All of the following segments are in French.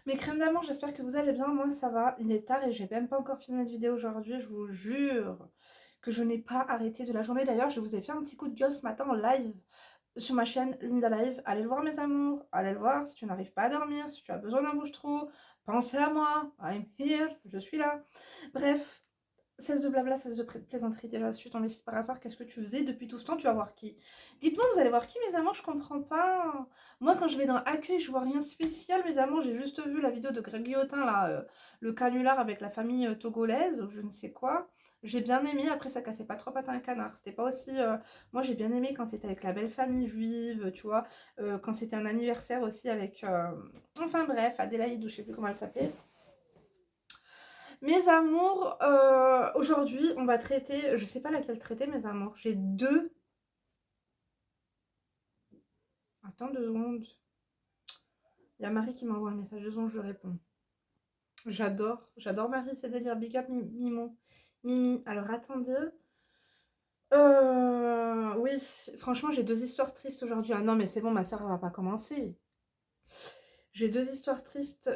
Mes crèmes d'amour, j'espère que vous allez bien. Moi, ça va. Il est tard et j'ai même pas encore filmé de vidéo aujourd'hui. Je vous jure que je n'ai pas arrêté de la journée. D'ailleurs, je vous ai fait un petit coup de gueule ce matin en live sur ma chaîne Linda Live. Allez le voir, mes amours. Allez le voir si tu n'arrives pas à dormir, si tu as besoin d'un bouche-trou. Pensez à moi. I'm here. Je suis là. Bref. Cesse de blabla, cesse de plaisanterie. Déjà, si je suis tombée ici par hasard, qu'est-ce que tu faisais depuis tout ce temps? Tu vas voir qui? Dites-moi, vous allez voir qui, mes amours? Je comprends pas. Moi, quand je vais dans Accueil, je vois rien de spécial, mes amours. J'ai juste vu la vidéo de Greg Guillotin, là, le canular avec la famille togolaise, ou je ne sais quoi. J'ai bien aimé. Après, ça cassait pas trop patin un canard. C'était pas aussi. Moi, j'ai bien aimé quand c'était avec la belle famille juive, tu vois. Quand c'était un anniversaire aussi avec. Enfin, bref, Adélaïde, ou je sais plus comment elle s'appelait. Mes amours, aujourd'hui, on va traiter, je sais pas laquelle traiter, mes amours. J'ai deux. Attends 2 secondes. Il y a Marie qui m'envoie un message, 2 secondes, je lui réponds. J'adore Marie, c'est délire. Big up, Mimo. Mimi. Alors attendez. Oui, franchement, j'ai deux histoires tristes aujourd'hui. Ah non, mais c'est bon, ma soeur, elle va pas commencer. J'ai deux histoires tristes.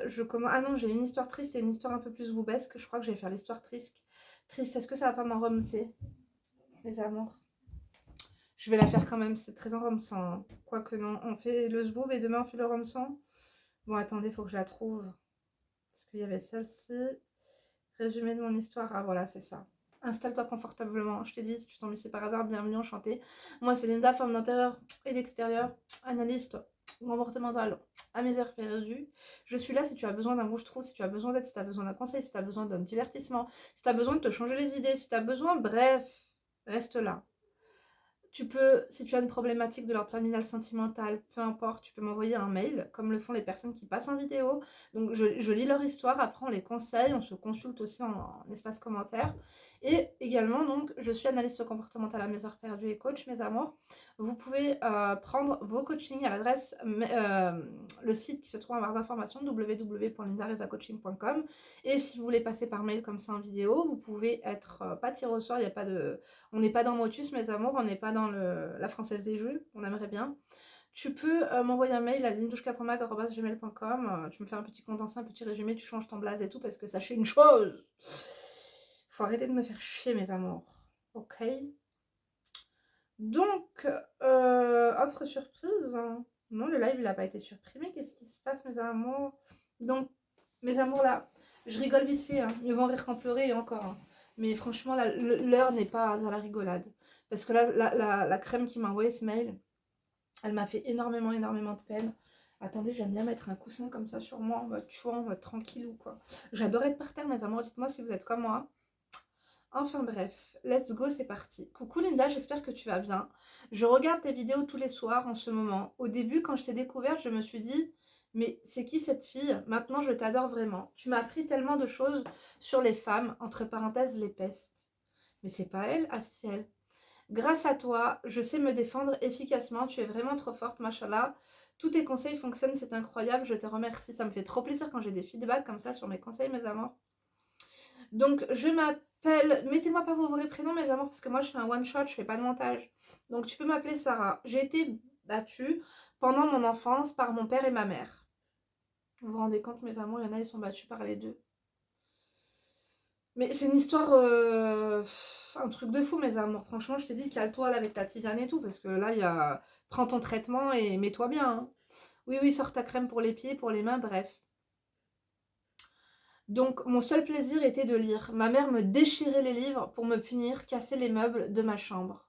Ah non, j'ai une histoire triste et une histoire un peu plus boubesque. Je crois que je vais faire l'histoire triste. Triste, est-ce que ça va pas m'enromer, mes amours? Je vais la faire quand même, c'est très enromsant, hein. Quoique non, on fait le zboob et demain on fait le romsant. Bon, attendez, faut que je la trouve. Parce qu'il y avait celle-ci. Résumé de mon histoire. Ah voilà, c'est ça. Installe-toi confortablement. Je t'ai dit, si tu tombes ici par hasard, bienvenue, enchantée. Moi, c'est Linda, femme d'intérieur et d'extérieur, analyste comportementale à mes heures perdues. Je suis là si tu as besoin d'un bouche-trou, si tu as besoin d'aide, si tu as besoin d'un conseil, si tu as besoin d'un divertissement, si tu as besoin de te changer les idées, si tu as besoin, bref, reste là. Tu peux, si tu as une problématique de l'ordre familial, sentimental, peu importe, tu peux m'envoyer un mail, comme le font les personnes qui passent en vidéo. Donc je lis leur histoire, après on les conseille, on se consulte aussi en espace commentaire. Et également, donc, je suis analyste comportementale à mes heures perdues et coach, mes amours. Vous pouvez prendre vos coachings à l'adresse, le site qui se trouve en barre d'informations, www.lindarezacoaching.com. Et si vous voulez passer par mail comme ça en vidéo, vous pouvez être, pas tiré au sort, il n'y a pas de... On n'est pas dans Motus, mes amours, on n'est pas dans la Française des Jeux, on aimerait bien. Tu peux m'envoyer un mail à lindouchkapomag@gmail.com. Tu me fais un petit condensé, un petit résumé, tu changes ton blaze et tout, parce que sachez une chose, faut arrêter de me faire chier, mes amours. Ok. Donc, offre surprise. Non, le live, il n'a pas été supprimé. Qu'est-ce qui se passe, mes amours? Donc, mes amours, là, je rigole vite fait, hein. Ils vont rire qu'en pleurer et encore, hein. Mais franchement, l'heure n'est pas à la rigolade. Parce que là, la crème qui m'a envoyé ce mail, elle m'a fait énormément, énormément de peine. Attendez, j'aime bien mettre un coussin comme ça sur moi, en mode, tu vois, en mode tranquillou, quoi. J'adore être par terre, mes amours. Dites-moi si vous êtes comme moi. Enfin bref, let's go, c'est parti. Coucou Linda, j'espère que tu vas bien. Je regarde tes vidéos tous les soirs en ce moment. Au début, quand je t'ai découverte, je me suis dit, mais c'est qui cette fille? Maintenant, je t'adore vraiment. Tu m'as appris tellement de choses sur les femmes, entre parenthèses, les pestes. Mais c'est pas elle? Ah si, c'est elle. Grâce à toi, je sais me défendre efficacement. Tu es vraiment trop forte, machallah. Tous tes conseils fonctionnent, c'est incroyable. Je te remercie. Ça me fait trop plaisir quand j'ai des feedbacks comme ça sur mes conseils, mes amours. Donc, je m'appelle... Mettez-moi pas vos vrais prénoms, mes amours, parce que moi, je fais un one-shot, je fais pas de montage. Donc, tu peux m'appeler Sarah. J'ai été battue pendant mon enfance par mon père et ma mère. Vous vous rendez compte, mes amours, il y en a, ils sont battus par les deux. Mais c'est une histoire... un truc de fou, mes amours. Franchement, je t'ai dit, cale-toi là avec ta tisane et tout, parce que là, il y a... Prends ton traitement et mets-toi bien, hein. Oui, oui, sors ta crème pour les pieds, pour les mains, bref. Donc, mon seul plaisir était de lire. Ma mère me déchirait les livres pour me punir, casser les meubles de ma chambre.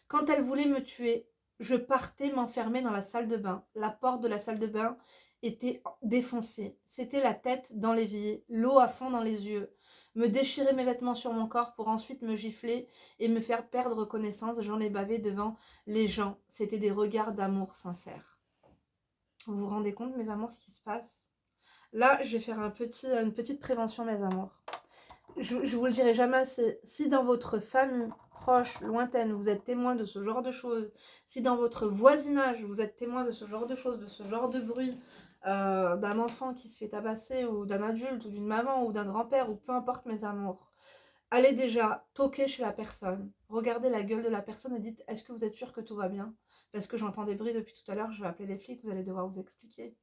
Quand elle voulait me tuer, je partais m'enfermer dans la salle de bain. La porte de la salle de bain était défoncée. C'était la tête dans l'évier, l'eau à fond dans les yeux. Me déchirer mes vêtements sur mon corps pour ensuite me gifler et me faire perdre connaissance. J'en ai bavé devant les gens. C'était des regards d'amour sincère. Vous vous rendez compte, mes amours, ce qui se passe? Là, je vais faire une petite prévention, mes amours. Je vous le dirai jamais assez. Si dans votre famille proche, lointaine, vous êtes témoin de ce genre de choses, si dans votre voisinage, vous êtes témoin de ce genre de choses, de ce genre de bruit, d'un enfant qui se fait tabasser, ou d'un adulte, ou d'une maman, ou d'un grand-père, ou peu importe, mes amours, allez déjà toquer chez la personne. Regardez la gueule de la personne et dites, est-ce que vous êtes sûr que tout va bien? Parce que j'entends des bruits depuis tout à l'heure, je vais appeler les flics, vous allez devoir vous expliquer.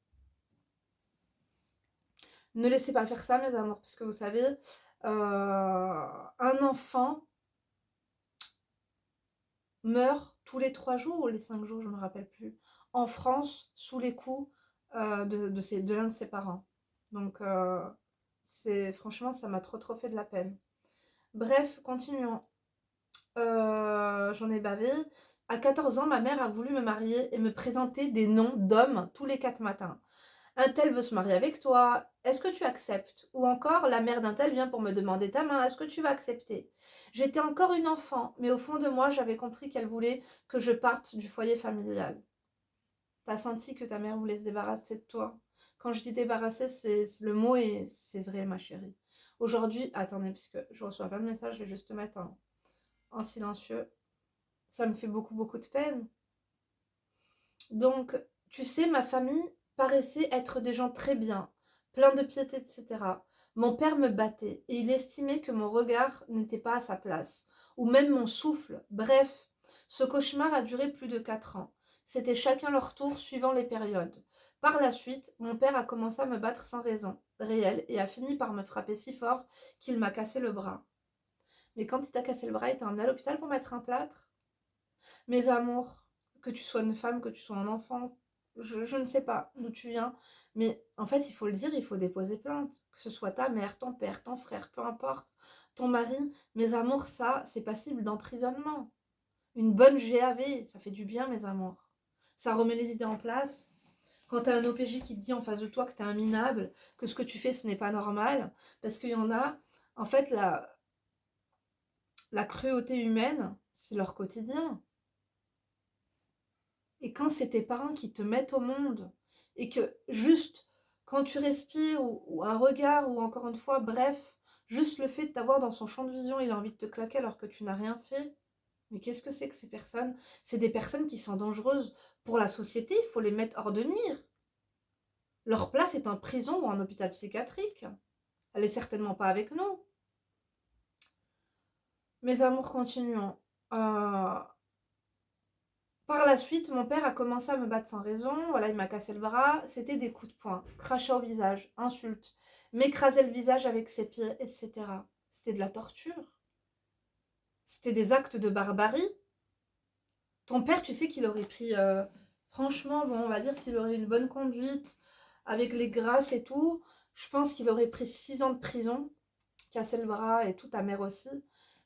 Ne laissez pas faire ça, mes amours, parce que vous savez, un enfant meurt tous les 3 jours ou les 5 jours, je ne me rappelle plus, en France, sous les coups de l'un de ses parents. Donc, franchement, ça m'a trop fait de la peine. Bref, continuons. J'en ai bavé. À 14 ans, ma mère a voulu me marier et me présenter des noms d'hommes tous les 4 matins. Un tel veut se marier avec toi, est-ce que tu acceptes? Ou encore, la mère d'un tel vient pour me demander ta main, est-ce que tu vas accepter? J'étais encore une enfant, mais au fond de moi, j'avais compris qu'elle voulait que je parte du foyer familial. T'as senti que ta mère voulait se débarrasser de toi? Quand je dis débarrasser, le mot et c'est vrai, ma chérie. Aujourd'hui, attendez, puisque je reçois plein de messages, je vais juste te mettre en silencieux. Ça me fait beaucoup de peine. Donc, tu sais, ma famille paraissait être des gens très bien, pleins de piété, etc. Mon père me battait et il estimait que mon regard n'était pas à sa place, ou même mon souffle. Bref, ce cauchemar a duré plus de 4 ans. C'était chacun leur tour suivant les périodes. Par la suite, mon père a commencé à me battre sans raison réelle et a fini par me frapper si fort qu'il m'a cassé le bras. Mais quand il t'a cassé le bras, il t'a emmené à l'hôpital pour mettre un plâtre? Mes amours, que tu sois une femme, que tu sois un enfant, je ne sais pas d'où tu viens, mais en fait, il faut le dire, il faut déposer plainte. Que ce soit ta mère, ton père, ton frère, peu importe, ton mari, mes amours, ça, c'est passible d'emprisonnement. Une bonne GAV, ça fait du bien, mes amours. Ça remet les idées en place. Quand t'as un OPJ qui te dit en face de toi que t'es un minable, que ce que tu fais, ce n'est pas normal, parce qu'il y en a, en fait, la cruauté humaine, c'est leur quotidien. Et quand c'est tes parents qui te mettent au monde, et que juste quand tu respires, ou un regard, ou encore une fois, bref, juste le fait de t'avoir dans son champ de vision, il a envie de te claquer alors que tu n'as rien fait. Mais qu'est-ce que c'est que ces personnes? C'est des personnes qui sont dangereuses pour la société, il faut les mettre hors de nuire. Leur place est en prison ou en hôpital psychiatrique. Elle est certainement pas avec nous. Mes amours, continuons. Euh, Par la suite, mon père a commencé à me battre sans raison. Voilà, il m'a cassé le bras. C'était des coups de poing, crachats au visage, insultes, m'écraser le visage avec ses pieds, etc. C'était de la torture. C'était des actes de barbarie. Ton père, tu sais qu'il aurait pris... franchement, bon, on va dire s'il aurait eu une bonne conduite, avec les grâces et tout, je pense qu'il aurait pris 6 ans de prison, cassé le bras et tout, ta mère aussi.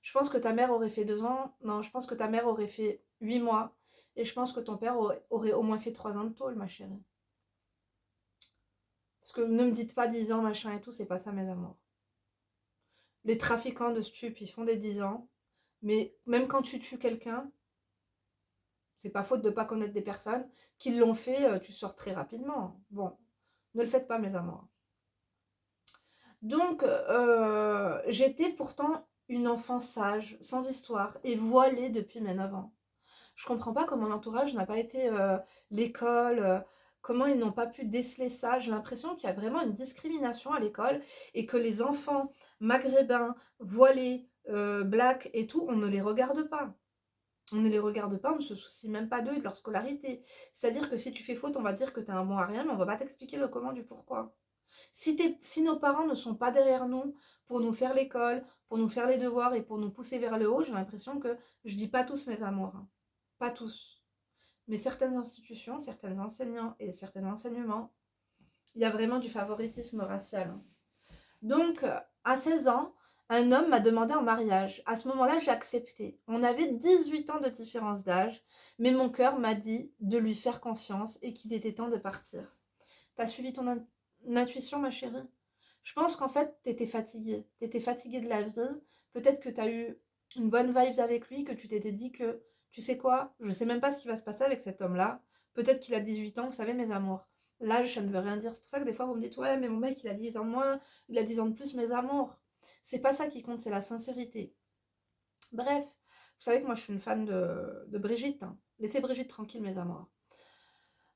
Je pense que ta mère aurait fait 2 ans. Non, je pense que ta mère aurait fait 8 mois. Et je pense que ton père aurait au moins fait 3 ans de tôle, ma chérie. Parce que ne me dites pas 10 ans, machin et tout, c'est pas ça, mes amours. Les trafiquants de stupes, ils font des 10 ans. Mais même quand tu tues quelqu'un, c'est pas faute de pas connaître des personnes qui l'ont fait, tu sors très rapidement. Bon, ne le faites pas, mes amours. Donc, j'étais pourtant une enfant sage, sans histoire, et voilée depuis mes 9 ans. Je comprends pas comment l'entourage n'a pas été l'école, comment ils n'ont pas pu déceler ça. J'ai l'impression qu'il y a vraiment une discrimination à l'école et que les enfants maghrébins, voilés, blacks et tout, on ne les regarde pas. On ne les regarde pas, on ne se soucie même pas d'eux et de leur scolarité. C'est-à-dire que si tu fais faute, on va dire que tu es un bon à rien, mais on va pas t'expliquer le comment du pourquoi. Si nos parents ne sont pas derrière nous pour nous faire l'école, pour nous faire les devoirs et pour nous pousser vers le haut, j'ai l'impression que, je dis pas tous mes amours, hein, pas tous, mais certaines institutions, certains enseignants et certains enseignements, il y a vraiment du favoritisme racial, hein. Donc, à 16 ans, un homme m'a demandé en mariage. À ce moment-là, j'ai accepté. On avait 18 ans de différence d'âge, mais mon cœur m'a dit de lui faire confiance et qu'il était temps de partir. T'as suivi ton intuition, ma chérie? Je pense qu'en fait, t'étais fatiguée. T'étais fatiguée de la vie. Peut-être que t'as eu une bonne vibes avec lui, que tu t'étais dit que, tu sais quoi, je sais même pas ce qui va se passer avec cet homme-là. Peut-être qu'il a 18 ans, vous savez, mes amours. L'âge, ça ne veut rien dire. C'est pour ça que des fois, vous me dites, ouais, mais mon mec, il a 10 ans de moins, il a 10 ans de plus, mes amours. C'est pas ça qui compte, c'est la sincérité. Bref, vous savez que moi, je suis une fan de Brigitte, hein. Laissez Brigitte tranquille, mes amours.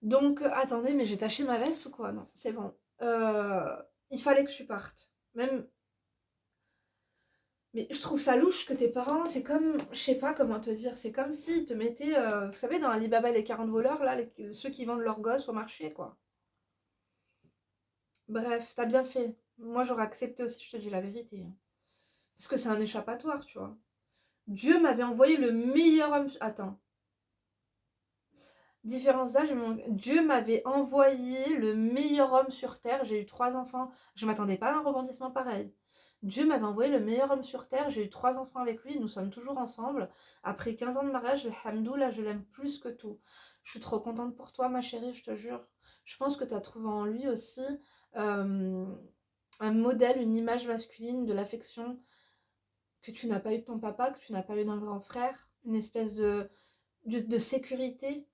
Donc, attendez, mais j'ai taché ma veste ou quoi? Non, c'est bon. Il fallait que je parte. Même... Mais je trouve ça louche que tes parents, c'est comme... Je sais pas comment te dire. C'est comme s'ils te mettaient... vous savez, dans Alibaba et les 40 voleurs, là, ceux qui vendent leurs gosses au marché, quoi. Bref, t'as bien fait. Moi, j'aurais accepté aussi, je te dis la vérité, hein. Parce que c'est un échappatoire, tu vois. Dieu m'avait envoyé le meilleur homme... Attends. Différence d'âge, Dieu m'avait envoyé le meilleur homme sur Terre. J'ai eu 3 enfants. Je m'attendais pas à un rebondissement pareil. Dieu m'avait envoyé le meilleur homme sur Terre. J'ai eu 3 enfants avec lui. Nous sommes toujours ensemble. Après 15 ans de mariage, alhamdoulilah, je l'aime plus que tout. Je suis trop contente pour toi, ma chérie, je te jure. Je pense que tu as trouvé en lui aussi euh, un modèle, une image masculine de l'affection que tu n'as pas eu de ton papa, que tu n'as pas eu d'un grand frère. Une espèce de sécurité.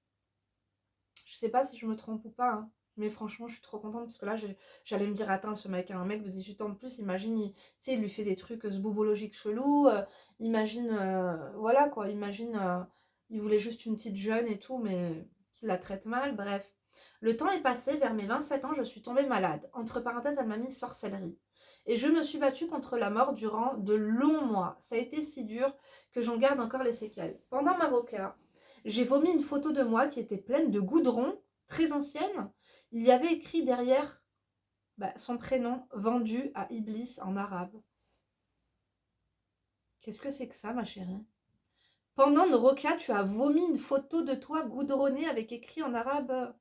Je sais pas si je me trompe ou pas, hein. Mais franchement, je suis trop contente parce que là, j'allais me dire, attends, ce mec a un mec de 18 ans de plus, imagine, tu sais, il lui fait des trucs zboubologiques chelous, imagine, voilà quoi, imagine, il voulait juste une petite jeune et tout, mais qu'il la traite mal, bref. Le temps est passé, vers mes 27 ans, je suis tombée malade. Entre parenthèses, elle m'a mis sorcellerie. Et je me suis battue contre la mort durant de longs mois. Ça a été si dur que j'en garde encore les séquelles. Pendant ma roca, j'ai vomi une photo de moi qui était pleine de goudron, très ancienne. Il y avait écrit derrière son prénom, vendu à Iblis en arabe. Qu'est-ce que c'est que ça, ma chérie? Pendant une roca, tu as vomi une photo de toi goudronnée avec écrit en arabe.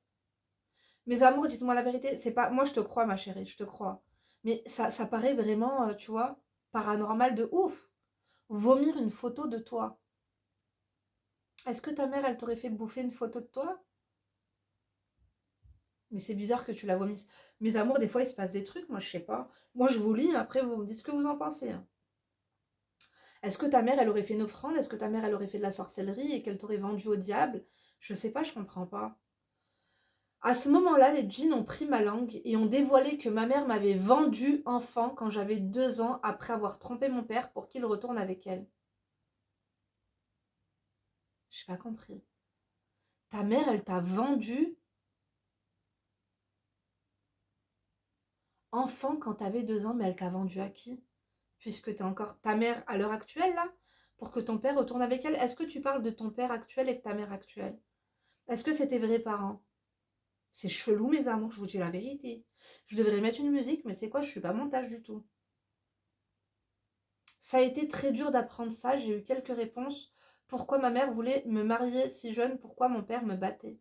Mes amours, dites-moi la vérité. C'est pas, moi, je te crois, ma chérie, je te crois. Mais ça paraît vraiment, tu vois, paranormal de ouf. Vomir une photo de toi. Est-ce que ta mère, elle t'aurait fait bouffer une photo de toi? Mais c'est bizarre que tu la vomisses. Mes amours, des fois, il se passe des trucs, moi, je sais pas. Moi, je vous lis, après, vous me dites ce que vous en pensez, hein. Est-ce que ta mère, elle aurait fait une offrande? Est-ce que ta mère, elle aurait fait de la sorcellerie et qu'elle t'aurait vendu au diable? Je sais pas, je comprends pas. À ce moment-là, les djinns ont pris ma langue et ont dévoilé que ma mère m'avait vendu enfant quand j'avais 2 ans après avoir trompé mon père pour qu'il retourne avec elle. J'ai pas compris. Ta mère, elle t'a vendu enfant quand t'avais 2 ans, mais elle t'a vendu à qui? Puisque t'es encore ta mère à l'heure actuelle, là, pour que ton père retourne avec elle. Est-ce que tu parles de ton père actuel et de ta mère actuelle? Est-ce que c'est tes vrais parents? C'est chelou, mes amours, je vous dis la vérité. Je devrais mettre une musique, mais tu sais quoi, je suis pas montage du tout. Ça a été très dur d'apprendre ça, j'ai eu quelques réponses. Pourquoi ma mère voulait me marier si jeune? Pourquoi mon père me battait?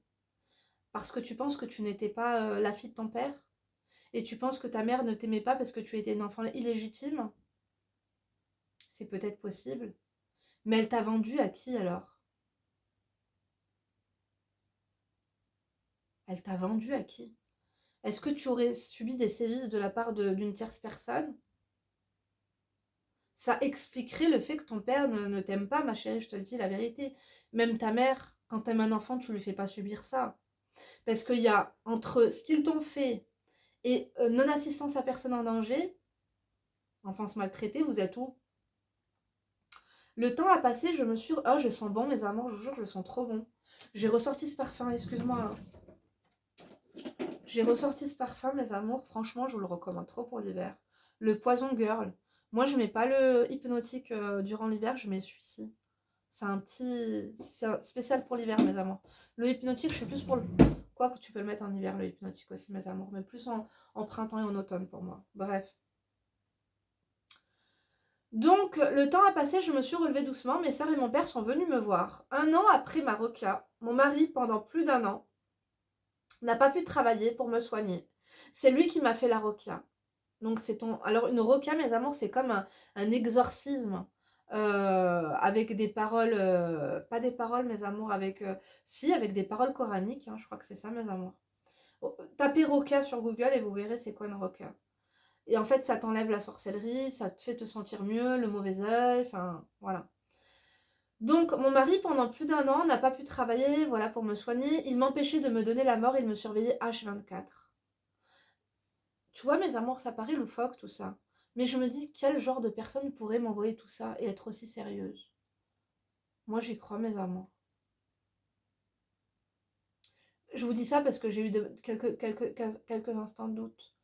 Parce que tu penses que tu n'étais pas la fille de ton père? Et tu penses que ta mère ne t'aimait pas parce que tu étais une enfant illégitime? C'est peut-être possible. Mais elle t'a vendu à qui alors? Elle t'a vendu à qui? Est-ce que tu aurais subi des sévices de la part d'une tierce personne? Ça expliquerait le fait que ton père ne t'aime pas, ma chérie, je te le dis la vérité. Même ta mère, quand t'aimes un enfant, tu lui fais pas subir ça. Parce qu'il y a entre ce qu'ils t'ont fait et non-assistance à personne en danger, enfance maltraitée, vous êtes où? Le temps a passé, je me suis... Oh, je sens bon, mes amours, je vous jure, je sens trop bon. J'ai ressorti ce parfum, excuse-moi, hein. J'ai ressorti ce parfum, mes amours. Franchement, je vous le recommande trop pour l'hiver. Le Poison Girl. Moi, je mets pas le hypnotique durant l'hiver, je mets celui-ci. C'est un petit... C'est spécial pour l'hiver, mes amours. Le hypnotique, je suis plus pour le... Quoi que tu peux le mettre en hiver, le hypnotique aussi, mes amours. Mais plus en printemps et en automne pour moi. Bref. Donc, le temps a passé, je me suis relevée doucement. Mes soeurs et mon père sont venus me voir. 1 an après ma roca, mon mari, pendant plus d'1 an, n'a pas pu travailler pour me soigner. C'est lui qui m'a fait la roquia. Donc c'est ton... Alors une roquia, mes amours, c'est comme un exorcisme avec des paroles... pas des paroles, mes amours, avec... si, avec des paroles coraniques, hein, je crois que c'est ça, mes amours. Oh, tapez roquia sur Google et vous verrez c'est quoi une roquia. Et en fait, ça t'enlève la sorcellerie, ça te fait te sentir mieux, le mauvais œil, enfin, voilà. Donc, mon mari, pendant plus d'1 an, n'a pas pu travailler, voilà, pour me soigner. Il m'empêchait de me donner la mort, il me surveillait H24. Tu vois, mes amours, ça paraît loufoque, tout ça. Mais je me dis, quel genre de personne pourrait m'envoyer tout ça et être aussi sérieuse? Moi, j'y crois, mes amours. Je vous dis ça parce que j'ai eu quelques instants de doute.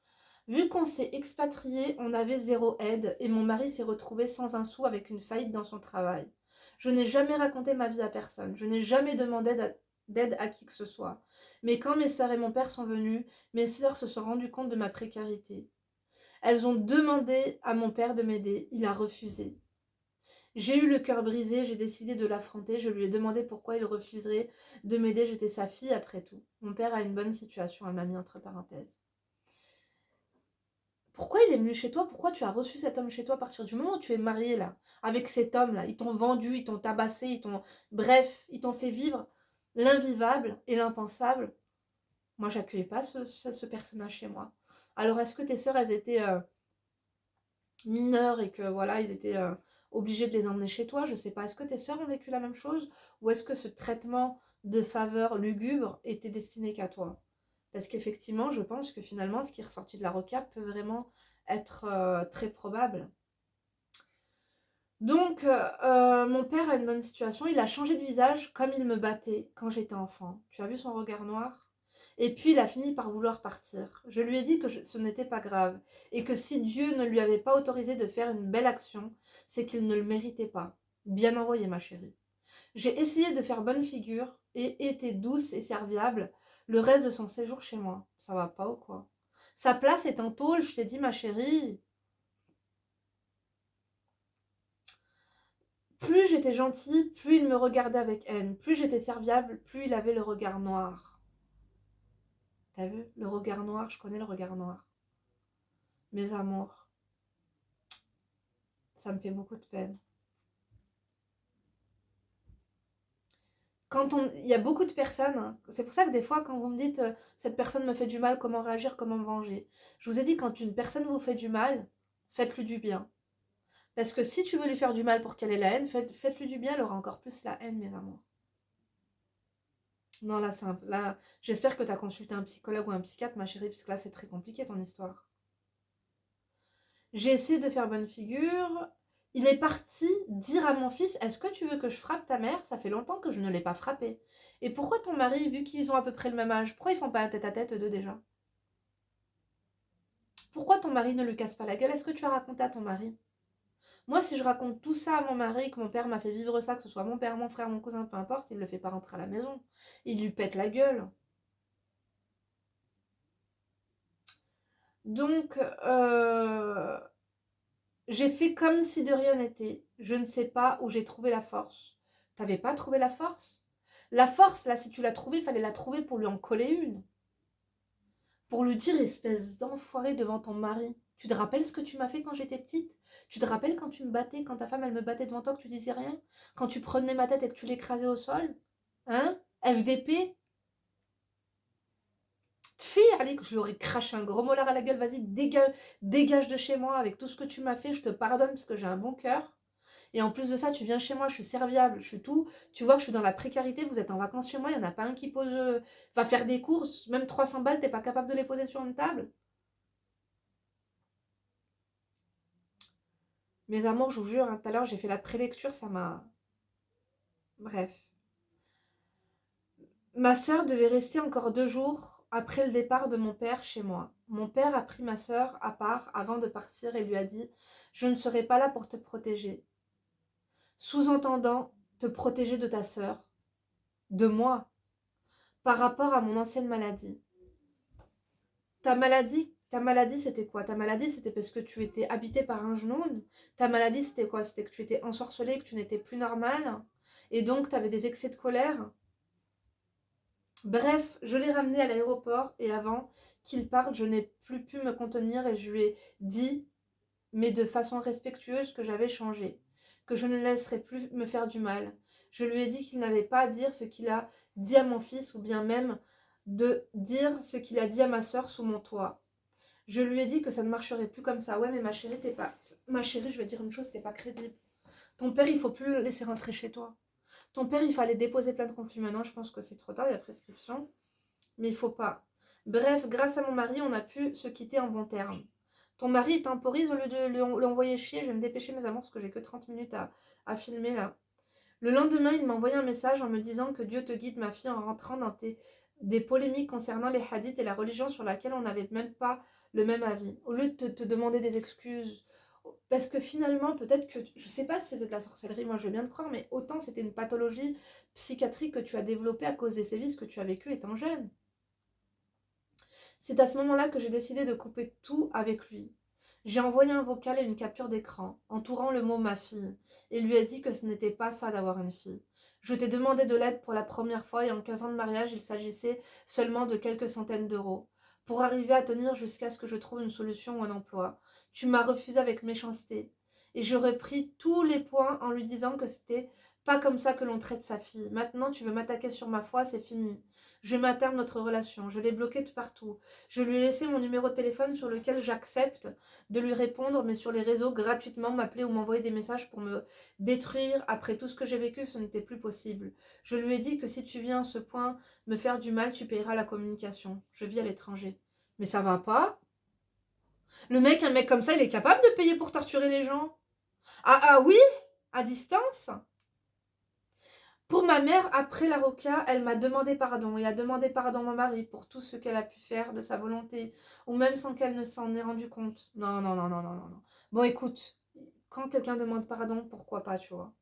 Vu qu'on s'est expatrié, on avait zéro aide et mon mari s'est retrouvé sans un sou avec une faillite dans son travail. Je n'ai jamais raconté ma vie à personne. Je n'ai jamais demandé d'aide d'aide à qui que ce soit. Mais quand mes sœurs et mon père sont venus, mes sœurs se sont rendues compte de ma précarité. Elles ont demandé à mon père de m'aider, il a refusé. J'ai eu le cœur brisé, j'ai décidé de l'affronter, je lui ai demandé pourquoi il refuserait de m'aider, j'étais sa fille après tout. Mon père a une bonne situation, elle m'a mis entre parenthèses. Pourquoi il est venu chez toi? Pourquoi tu as reçu cet homme chez toi à partir du moment où tu es mariée là? Avec cet homme-là, ils t'ont vendu, ils t'ont tabassé, Bref, ils t'ont fait vivre l'invivable et l'impensable. Moi, j'accueillais pas ce personnage chez moi. Alors, est-ce que tes sœurs, elles étaient mineures et que voilà, il était obligé de les emmener chez toi? Je sais pas. Est-ce que tes sœurs ont vécu la même chose? Ou est-ce que ce traitement de faveur lugubre était destiné qu'à toi? Parce qu'effectivement, je pense que finalement, ce qui est ressorti de la recap peut vraiment être très probable. Donc, mon père a une bonne situation. Il a changé de visage comme il me battait quand j'étais enfant. Tu as vu son regard noir? Et puis, il a fini par vouloir partir. Je lui ai dit que ce n'était pas grave. Et que si Dieu ne lui avait pas autorisé de faire une belle action, c'est qu'il ne le méritait pas. Bien envoyé, ma chérie. J'ai essayé de faire bonne figure et été douce et serviable le reste de son séjour chez moi. Ça va pas ou quoi? Sa place est en tôle, je t'ai dit, ma chérie. Plus j'étais gentille, plus il me regardait avec haine. Plus j'étais serviable, plus il avait le regard noir. T'as vu? Le regard noir, je connais le regard noir. Mes amours, ça me fait beaucoup de peine. Il y a beaucoup de personnes, hein, c'est pour ça que des fois, quand vous me dites cette personne me fait du mal, comment réagir, comment me venger, je vous ai dit, quand une personne vous fait du mal, faites-lui du bien. Parce que si tu veux lui faire du mal pour qu'elle ait la haine, faites-lui du bien, elle aura encore plus la haine, mes amours. Non, là, là, j'espère que tu as consulté un psychologue ou un psychiatre, ma chérie, parce que là, c'est très compliqué ton histoire. J'ai essayé de faire bonne figure. Il est parti dire à mon fils, est-ce que tu veux que je frappe ta mère? Ça fait longtemps que je ne l'ai pas frappée. Et pourquoi ton mari, vu qu'ils ont à peu près le même âge, pourquoi ils font pas un tête-à-tête eux deux déjà? Pourquoi ton mari ne lui casse pas la gueule? Est-ce que tu as raconté à ton mari? Moi, si je raconte tout ça à mon mari, que mon père m'a fait vivre ça, que ce soit mon père, mon frère, mon cousin, peu importe, il ne le fait pas rentrer à la maison. Il lui pète la gueule. Donc, j'ai fait comme si de rien n'était. Je ne sais pas où j'ai trouvé la force. T'avais pas trouvé la force? La force, là, si tu l'as trouvée, il fallait la trouver pour lui en coller une. Pour lui dire, espèce d'enfoiré devant ton mari. Tu te rappelles ce que tu m'as fait quand j'étais petite? Tu te rappelles quand tu me battais, quand ta femme, elle me battait devant toi, que tu disais rien? Quand tu prenais ma tête et que tu l'écrasais au sol? Hein? FDP? Fille, allez, que je lui aurais craché un gros molar à la gueule, vas-y, dégage, dégage de chez moi avec tout ce que tu m'as fait, je te pardonne parce que j'ai un bon cœur. Et en plus de ça, tu viens chez moi, je suis serviable, je suis tout. Tu vois que je suis dans la précarité, vous êtes en vacances chez moi, il n'y en a pas un qui pose, va faire des courses, même 300 balles, t'es pas capable de les poser sur une table. Mes amours, je vous jure, hein, tout à l'heure j'ai fait la prélecture, ça m'a... Bref. Ma sœur devait rester encore 2 jours après le départ de mon père chez moi. Mon père a pris ma sœur à part avant de partir et lui a dit: je ne serai pas là pour te protéger. Sous-entendant, te protéger de ta sœur, de moi, par rapport à mon ancienne maladie. Ta maladie, c'était quoi? Ta maladie, c'était parce que tu étais habité par un genou. Ta maladie, c'était quoi? C'était que tu étais ensorcelée, que tu n'étais plus normale. Et donc, tu avais des excès de colère. Bref, je l'ai ramené à l'aéroport et avant qu'il parte, je n'ai plus pu me contenir et je lui ai dit, mais de façon respectueuse, que j'avais changé, que je ne laisserais plus me faire du mal. Je lui ai dit qu'il n'avait pas à dire ce qu'il a dit à mon fils ou bien même de dire ce qu'il a dit à ma soeur sous mon toit. Je lui ai dit que ça ne marcherait plus comme ça. Ouais, mais ma chérie, t'es pas... Ma chérie, je vais dire une chose, t'es pas crédible. Ton père, il faut plus le laisser rentrer chez toi. Ton père, il fallait déposer plainte contre lui. Maintenant, je pense que c'est trop tard, il y a prescription. Mais il faut pas. Bref, grâce à mon mari, on a pu se quitter en bons termes. Ton mari temporise au lieu de l'envoyer chier. Je vais me dépêcher, mes amours, parce que j'ai que 30 minutes à filmer là. Le lendemain, il m'a envoyé un message en me disant que Dieu te guide, ma fille, en rentrant dans des polémiques concernant les hadiths et la religion sur laquelle on n'avait même pas le même avis. Au lieu de te demander des excuses, Parce que finalement, peut-être que, je sais pas si c'était de la sorcellerie, moi je veux bien te croire, mais autant c'était une pathologie psychiatrique que tu as développée à cause des sévices que tu as vécu étant jeune. C'est à ce moment-là que j'ai décidé de couper tout avec lui. J'ai envoyé un vocal et une capture d'écran, entourant le mot ma fille, et lui ai dit que ce n'était pas ça d'avoir une fille. Je t'ai demandé de l'aide pour la première fois et en 15 ans de mariage, il s'agissait seulement de quelques centaines d'euros, pour arriver à tenir jusqu'à ce que je trouve une solution ou un emploi. Tu m'as refusé avec méchanceté, et j'aurais pris tous les points en lui disant que c'était pas comme ça que l'on traite sa fille. Maintenant, tu veux m'attaquer sur ma foi, c'est fini. Je mets à terme notre relation, je l'ai bloquée de partout. Je lui ai laissé mon numéro de téléphone sur lequel j'accepte de lui répondre, mais sur les réseaux, gratuitement, m'appeler ou m'envoyer des messages pour me détruire. Après tout ce que j'ai vécu, ce n'était plus possible. Je lui ai dit que si tu viens à ce point me faire du mal, tu payeras la communication. Je vis à l'étranger. Mais ça va pas? Un mec comme ça, il est capable de payer pour torturer les gens? Ah oui? À distance? Pour ma mère, après la Roca, elle m'a demandé pardon et a demandé pardon à mon mari pour tout ce qu'elle a pu faire de sa volonté, ou même sans qu'elle ne s'en ait rendu compte. Non, non, non, non, non, non, non. Bon, écoute, quand quelqu'un demande pardon, pourquoi pas, tu vois.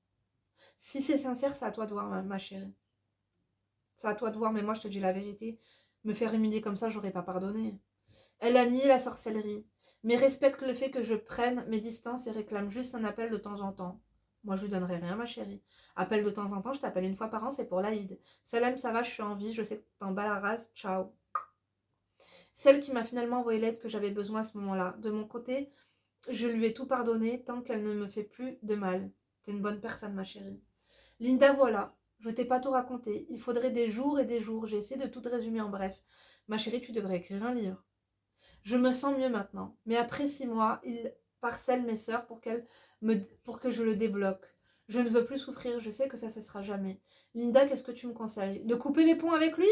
Si c'est sincère, c'est à toi de voir, ma chérie. C'est à toi de voir, mais moi, je te dis la vérité. Me faire humilier comme ça, j'aurais pas pardonné. Elle a nié la sorcellerie, mais respecte le fait que je prenne mes distances et réclame juste un appel de temps en temps. Moi, je lui donnerai rien, ma chérie. Appel de temps en temps, je t'appelle une fois par an, c'est pour l'Aïd. Salam, ça va, je suis en vie, je sais que t'en bats la race, ciao. Celle qui m'a finalement envoyé l'aide que j'avais besoin à ce moment-là. De mon côté, je lui ai tout pardonné tant qu'elle ne me fait plus de mal. T'es une bonne personne, ma chérie. Linda, voilà. Je t'ai pas tout raconté. Il faudrait des jours et des jours. J'ai essayé de tout résumer en bref. Ma chérie, tu devrais écrire un livre. Je me sens mieux maintenant. Mais après 6 mois, il harcèle mes sœurs pour que je le débloque. Je ne veux plus souffrir, je sais que ça ne cessera jamais. Linda, qu'est-ce que tu me conseilles? De couper les ponts avec lui?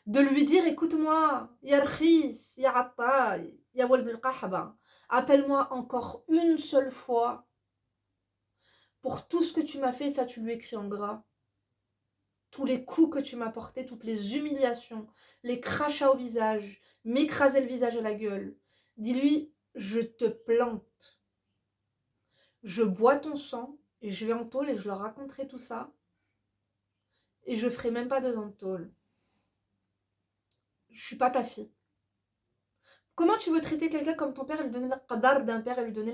De lui dire, écoute-moi, ya Rkhis, ya Atta, ya Walid al-Qahba. Appelle-moi encore une seule fois pour tout ce que tu m'as fait, ça tu lui écris en gras. Tous les coups que tu m'as portés, toutes les humiliations, les crachats au visage, m'écraser le visage et la gueule. Dis-lui, je te plante. Je bois ton sang et je vais en tôle et je leur raconterai tout ça. Et je ferai même pas 2 ans de tôle. Je suis pas ta fille. Comment tu veux traiter quelqu'un comme ton père et lui donner la qadar d'un père et lui donner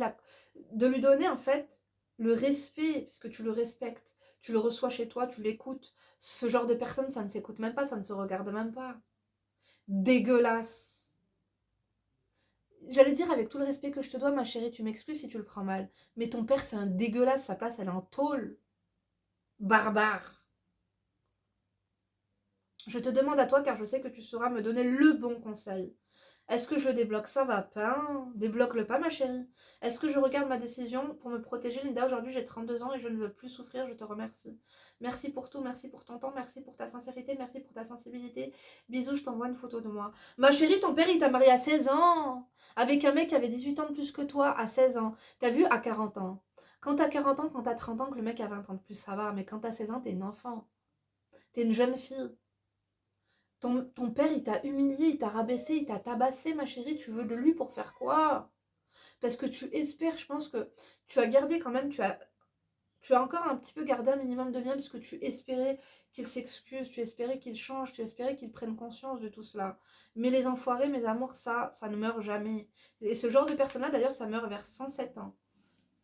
de lui donner en fait le respect, puisque tu le respectes, tu le reçois chez toi, tu l'écoutes. Ce genre de personne, ça ne s'écoute même pas, ça ne se regarde même pas. Dégueulasse. J'allais dire avec tout le respect que je te dois, ma chérie, tu m'excuses si tu le prends mal. Mais ton père, c'est un dégueulasse, sa place, elle est en tôle. Barbare. Je te demande à toi car je sais que tu sauras me donner le bon conseil. Est-ce que je le débloque? Ça va pas. Hein. Débloque-le pas, ma chérie. Est-ce que je regarde ma décision pour me protéger, Linda? Aujourd'hui, j'ai 32 ans et je ne veux plus souffrir. Je te remercie. Merci pour tout. Merci pour ton temps. Merci pour ta sincérité. Merci pour ta sensibilité. Bisous, je t'envoie une photo de moi. Ma chérie, ton père, il t'a marié à 16 ans. Avec un mec qui avait 18 ans de plus que toi à 16 ans. T'as vu, à 40 ans. Quand t'as 40 ans, quand t'as 30 ans, que le mec a 20 ans de plus, ça va. Mais quand t'as 16 ans, t'es une enfant. T'es une jeune fille. Ton père, il t'a humilié, il t'a rabaissé, il t'a tabassé, ma chérie. Tu veux de lui pour faire quoi? Parce que tu espères, je pense que tu as gardé quand même, tu as encore un petit peu gardé un minimum de lien parce que tu espérais qu'il s'excuse, tu espérais qu'il change, tu espérais qu'il prenne conscience de tout cela. Mais les enfoirés, mes amours, ça ne meurt jamais. Et ce genre de personne-là, d'ailleurs, ça meurt vers 107 ans.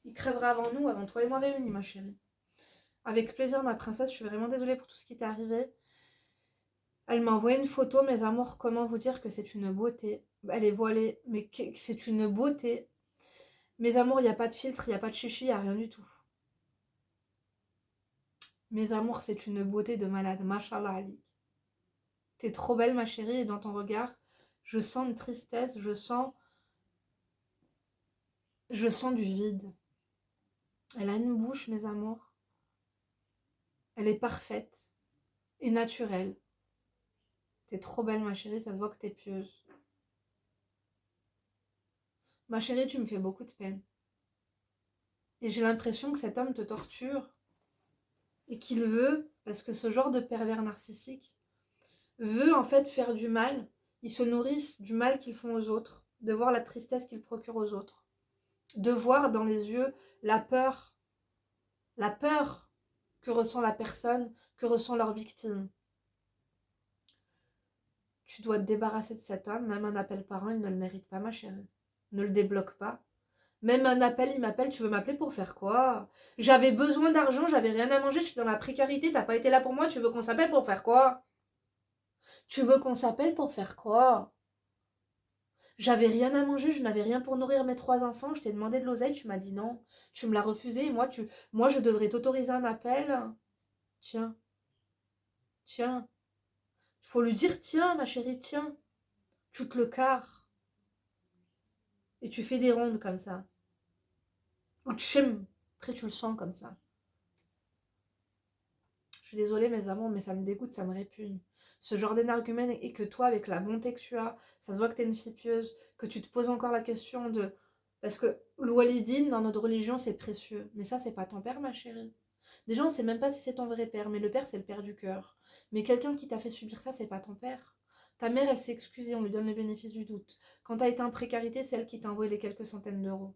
Il crèvera avant nous, avant toi et moi réunis, ma chérie. Avec plaisir, ma princesse, je suis vraiment désolée pour tout ce qui t'est arrivé. Elle m'a envoyé une photo, mes amours, comment vous dire que c'est une beauté. Elle est voilée, mais c'est une beauté. Mes amours, il n'y a pas de filtre, il n'y a pas de chichi, il n'y a rien du tout. Mes amours, c'est une beauté de malade. Mashallah Ali. T'es trop belle, ma chérie, et dans ton regard, je sens une tristesse, je sens du vide. Elle a une bouche, mes amours. Elle est parfaite et naturelle. T'es trop belle, ma chérie, ça se voit que t'es pieuse. Ma chérie, tu me fais beaucoup de peine. Et j'ai l'impression que cet homme te torture et qu'il veut, parce que ce genre de pervers narcissique veut en fait faire du mal. Ils se nourrissent du mal qu'ils font aux autres, de voir la tristesse qu'ils procurent aux autres. de voir dans les yeux la peur que ressent la personne, que ressent leur victime. Tu dois te débarrasser de cet homme, même un appel parent, il ne le mérite pas, ma chérie. Ne le débloque pas. Même un appel, il m'appelle, tu veux m'appeler pour faire quoi? J'avais besoin d'argent, j'avais rien à manger, j'étais dans la précarité, t'as pas été là pour moi, tu veux qu'on s'appelle pour faire quoi? Tu veux qu'on s'appelle pour faire quoi? J'avais rien à manger, je n'avais rien pour nourrir mes 3 enfants, je t'ai demandé de l'oseille, tu m'as dit non. Tu me l'as refusé, et moi je devrais t'autoriser un appel. Tiens, tiens. Il faut lui dire, tiens, ma chérie, tiens. Tu te le carres. Et tu fais des rondes comme ça. Ou tchim. Après, tu le sens comme ça. Je suis désolée, mes amours, mais ça me dégoûte, ça me répugne. Ce genre d'énergumène, et que toi, avec la bonté que tu as, ça se voit que t'es une fille pieuse, que tu te poses encore la question de... Parce que l'oualidine, dans notre religion, c'est précieux. Mais ça, c'est pas ton père, ma chérie. Déjà, on sait même pas si c'est ton vrai père, mais le père, c'est le père du cœur. Mais quelqu'un qui t'a fait subir ça, c'est pas ton père. Ta mère, elle s'est excusée, on lui donne le bénéfice du doute. Quand t'as été en précarité, c'est elle qui t'a envoyé les quelques centaines d'euros.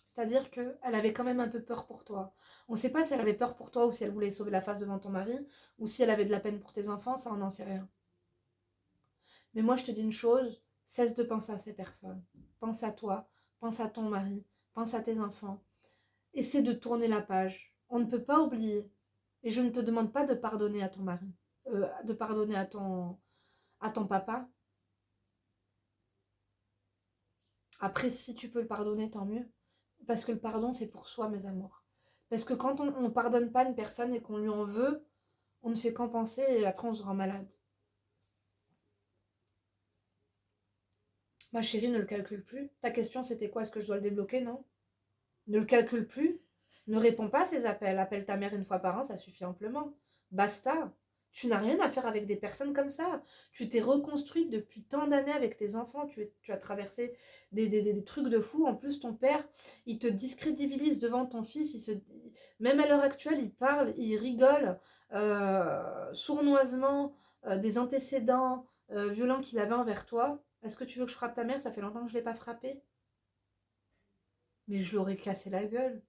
C'est-à-dire qu'elle avait quand même un peu peur pour toi. On ne sait pas si elle avait peur pour toi ou si elle voulait sauver la face devant ton mari ou si elle avait de la peine pour tes enfants, ça on n'en sait rien. Mais moi je te dis une chose, cesse de penser à ces personnes. Pense à toi, pense à ton mari, pense à tes enfants. Essaie de tourner la page. On ne peut pas oublier. Et je ne te demande pas de pardonner à ton mari, de pardonner à ton papa. Après, si tu peux le pardonner, tant mieux. Parce que le pardon, c'est pour soi, mes amours. Parce que quand on ne pardonne pas une personne et qu'on lui en veut, on ne fait qu'en penser et après on se rend malade. Ma chérie, ne le calcule plus. Ta question, c'était quoi? Est-ce que je dois le débloquer? Non. Ne le calcule plus. Ne réponds pas à ces appels. Appelle ta mère une fois par an, ça suffit amplement. Basta. Tu n'as rien à faire avec des personnes comme ça. Tu t'es reconstruite depuis tant d'années avec tes enfants. Tu as traversé des trucs de fou. En plus, ton père, il te discrédibilise devant ton fils. Même à l'heure actuelle, il parle, il rigole sournoisement des antécédents violents qu'il avait envers toi. Est-ce que tu veux que je frappe ta mère? Ça fait longtemps que je ne l'ai pas frappée. Mais je lui aurais cassé la gueule.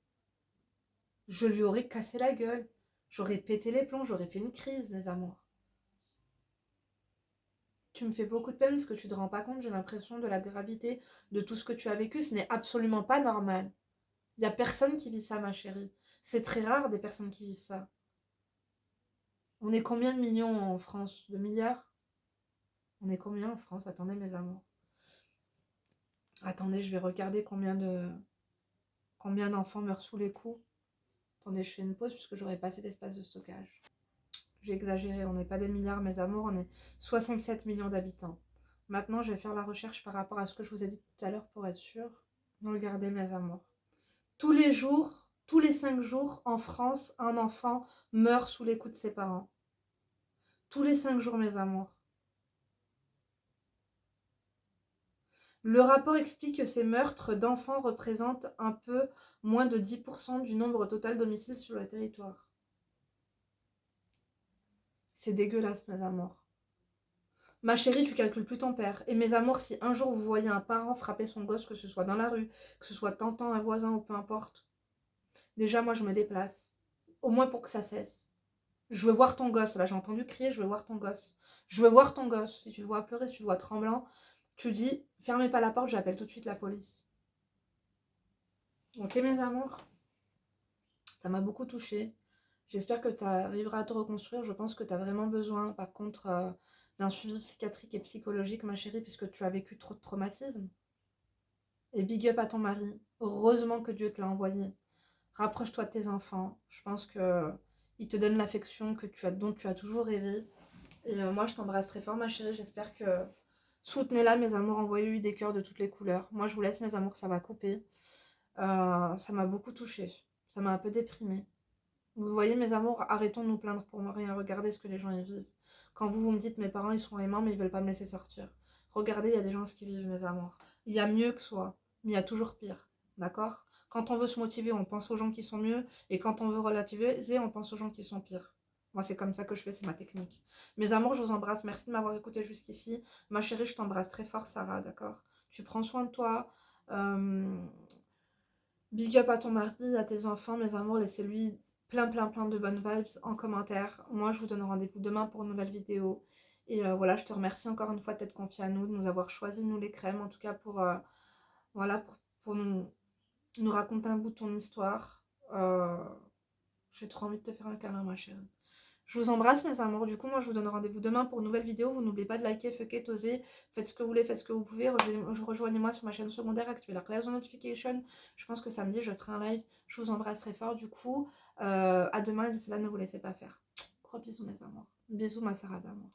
Je lui aurais cassé la gueule. J'aurais pété les plombs, j'aurais fait une crise, mes amours. Tu me fais beaucoup de peine parce que tu ne te rends pas compte, j'ai l'impression de la gravité de tout ce que tu as vécu. Ce n'est absolument pas normal. Il n'y a personne qui vit ça, ma chérie. C'est très rare des personnes qui vivent ça. On est combien de millions en France? 2 milliards? On est combien en France? Attendez, mes amours. Attendez, je vais regarder combien d'enfants meurent sous les coups. Attendez, je fais une pause puisque j'aurais pas assez d'espace de stockage. J'ai exagéré, on n'est pas des milliards, mes amours, on est 67 millions d'habitants. Maintenant, je vais faire la recherche par rapport à ce que je vous ai dit tout à l'heure pour être sûr. Regardez, mes amours. Tous les jours, tous les 5 jours, en France, un enfant meurt sous les coups de ses parents. Tous les 5 jours, mes amours. Le rapport explique que ces meurtres d'enfants représentent un peu moins de 10% du nombre total d'homicides sur le territoire. C'est dégueulasse, mes amours. Ma chérie, tu calcules plus ton père. Et mes amours, si un jour vous voyez un parent frapper son gosse, que ce soit dans la rue, que ce soit tentant, un voisin ou peu importe, déjà moi je me déplace. Au moins pour que ça cesse. Je veux voir ton gosse. Là j'ai entendu crier, je veux voir ton gosse. Je veux voir ton gosse. Si tu le vois pleurer, si tu le vois tremblant, tu dis, fermez pas la porte, j'appelle tout de suite la police. Ok mes amours? Ça m'a beaucoup touchée. J'espère que tu arriveras à te reconstruire. Je pense que tu as vraiment besoin, par contre, d'un suivi psychiatrique et psychologique, ma chérie, puisque tu as vécu trop de traumatismes. Et big up à ton mari. Heureusement que Dieu te l'a envoyé. Rapproche-toi de tes enfants. Je pense que ils te donnent l'affection dont tu as toujours rêvé. Et moi, je t'embrasse très fort, ma chérie. J'espère que... Soutenez-la, mes amours. Envoyez-lui des cœurs de toutes les couleurs. Moi, je vous laisse, mes amours. Ça va couper. Ça m'a beaucoup touchée. Ça m'a un peu déprimée. Vous voyez, mes amours, arrêtons de nous plaindre pour rien. Regardez ce que les gens y vivent. Quand vous me dites, mes parents, ils sont aimants, mais ils veulent pas me laisser sortir. Regardez, il y a des gens qui vivent, mes amours. Il y a mieux que soi, mais il y a toujours pire. D'accord? Quand on veut se motiver, on pense aux gens qui sont mieux. Et quand on veut relativiser, on pense aux gens qui sont pires. Moi, c'est comme ça que je fais, c'est ma technique. Mes amours, je vous embrasse. Merci de m'avoir écouté jusqu'ici. Ma chérie, je t'embrasse très fort, Sarah, d'accord? Tu prends soin de toi. Big up à ton mari, à tes enfants, mes amours, laissez-lui plein plein plein de bonnes vibes en commentaire. Moi, je vous donne rendez-vous demain pour une nouvelle vidéo. Et voilà, je te remercie encore une fois d'être confié à nous, de nous avoir choisi, nous les crèmes, en tout cas voilà, pour nous raconter un bout de ton histoire. J'ai trop envie de te faire un câlin, ma chérie. Je vous embrasse, mes amours. Du coup, moi, je vous donne rendez-vous demain pour une nouvelle vidéo. Vous n'oubliez pas de liker, fucker, oser. Faites ce que vous voulez, faites ce que vous pouvez. Rejoignez-moi sur ma chaîne secondaire, activez la cloche de notification. Je pense que samedi, je ferai un live. Je vous embrasserai fort, du coup. À demain, et d'ici là, ne vous laissez pas faire. Gros bisous, mes amours. Bisous, ma Sarah d'amour.